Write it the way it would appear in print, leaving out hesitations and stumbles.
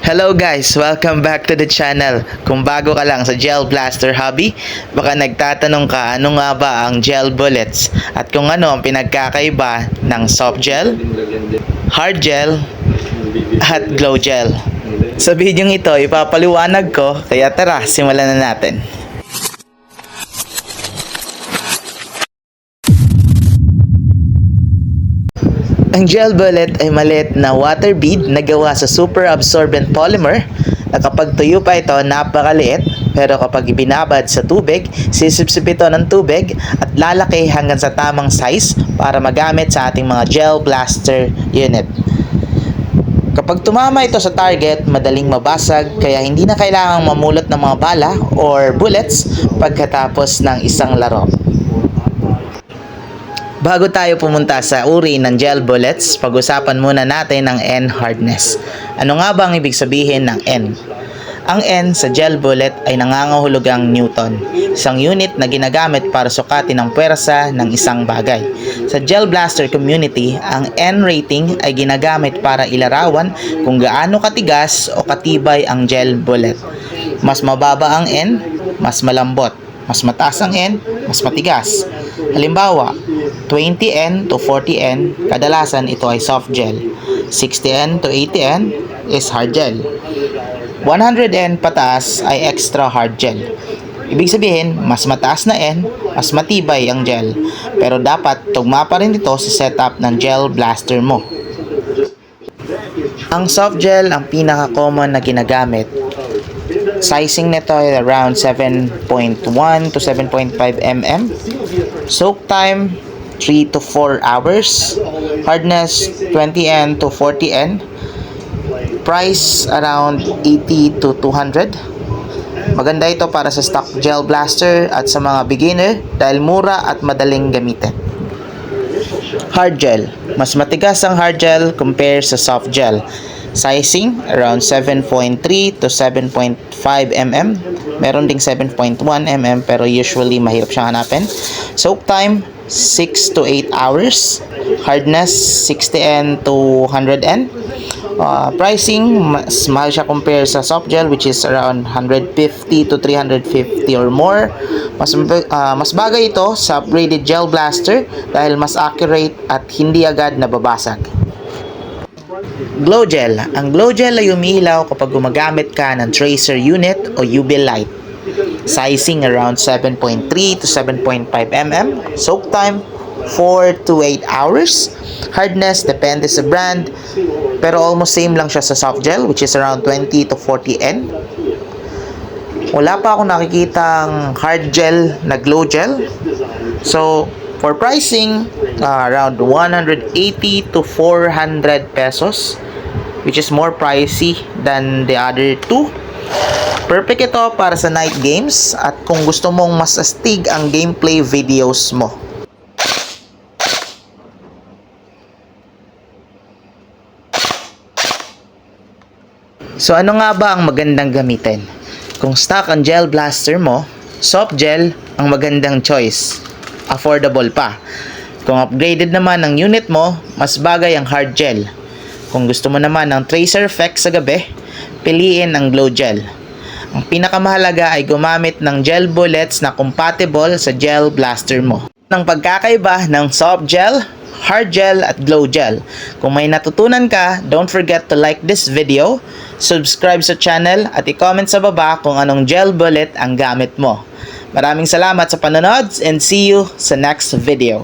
Hello guys! Welcome back to the channel. Kung bago ka lang sa Gel Blaster Hobby, baka nagtatanong ka ano nga ba ang gel bullets at kung ano ang pinagkakaiba ng soft gel, hard gel, at glow gel. Sa video ito, ipapaliwanag ko, kaya tara, simulan na natin. Ang gel bullet ay maliit na water bead na gawa sa super absorbent polymer na kapag tuyo pa ito napakaliit, pero kapag ibinabad sa tubig, sisipsip ito ng tubig at lalaki hanggang sa tamang size para magamit sa ating mga gel blaster unit. Kapag tumama ito sa target, madaling mabasag kaya hindi na kailangang mamulot ng mga bala or bullets pagkatapos ng isang laro. Bago tayo pumunta sa uri ng gel bullets, pag-usapan muna natin ang N hardness. Ano nga ba ang ibig sabihin ng N? Ang N sa gel bullet ay nangangahulugang Newton, isang unit na ginagamit para sukatin ang puwersa ng isang bagay. Sa gel blaster community, ang N rating ay ginagamit para ilarawan kung gaano katigas o katibay ang gel bullet. Mas mababa ang N, mas malambot. Mas mataas ang N, mas matigas. Halimbawa, 20N to 40N, kadalasan ito ay soft gel. 60N to 80N is hard gel. 100N pataas ay extra hard gel. Ibig sabihin, mas mataas na N, mas matibay ang gel. Pero dapat tugma pa rin ito sa setup ng gel blaster mo. Ang soft gel ang pinaka-common na ginagamit. Sizing nito ay around 7.1 to 7.5 mm. Soak time 3 to 4 hours. Hardness 20N to 40N. Price around 80 to 200. Maganda ito para sa stock gel blaster at sa mga beginner dahil mura at madaling gamitin. Hard gel. Mas matigas ang hard gel compare sa soft gel. Sizing around 7.3 to 7.5 mm. Meron ding 7.1 mm pero usually mahirap siyang hanapin. Soak time 6 to 8 hours. Hardness 60N to 100N. Pricing mas mahal siya compare sa soft gel which is around 150 to 350 or more. Mas bagay ito sa upgraded gel blaster dahil mas accurate at hindi agad nababasag. Glow gel. Ang glow gel ay umiilaw kapag gumagamit ka ng tracer unit o UV light. Sizing around 7.3 to 7.5 mm. Soak time 4 to 8 hours. Hardness depende sa brand, pero almost same lang siya sa soft gel which is around 20 to 40N. Wala pa akong nakikitang hard gel na glow gel. So, for pricing, around 180 to 400 pesos, which is more pricey than the other two. Perfect ito para sa night games at kung gusto mong mas astig ang gameplay videos mo. So ano nga ba ang magandang gamitin? Kung stock ang gel blaster mo, soft gel ang magandang choice. Affordable pa. Kung upgraded naman ang unit mo, mas bagay ang hard gel. Kung gusto mo naman ng tracer effect sa gabi, piliin ang glow gel. Ang pinakamahalaga ay gumamit ng gel bullets na compatible sa gel blaster mo. Ang pagkakaiba ng soft gel, hard gel at glow gel. Kung may natutunan ka, don't forget to like this video, subscribe sa channel at i-comment sa baba kung anong gel bullet ang gamit mo. Maraming salamat sa panonood and see you sa next video.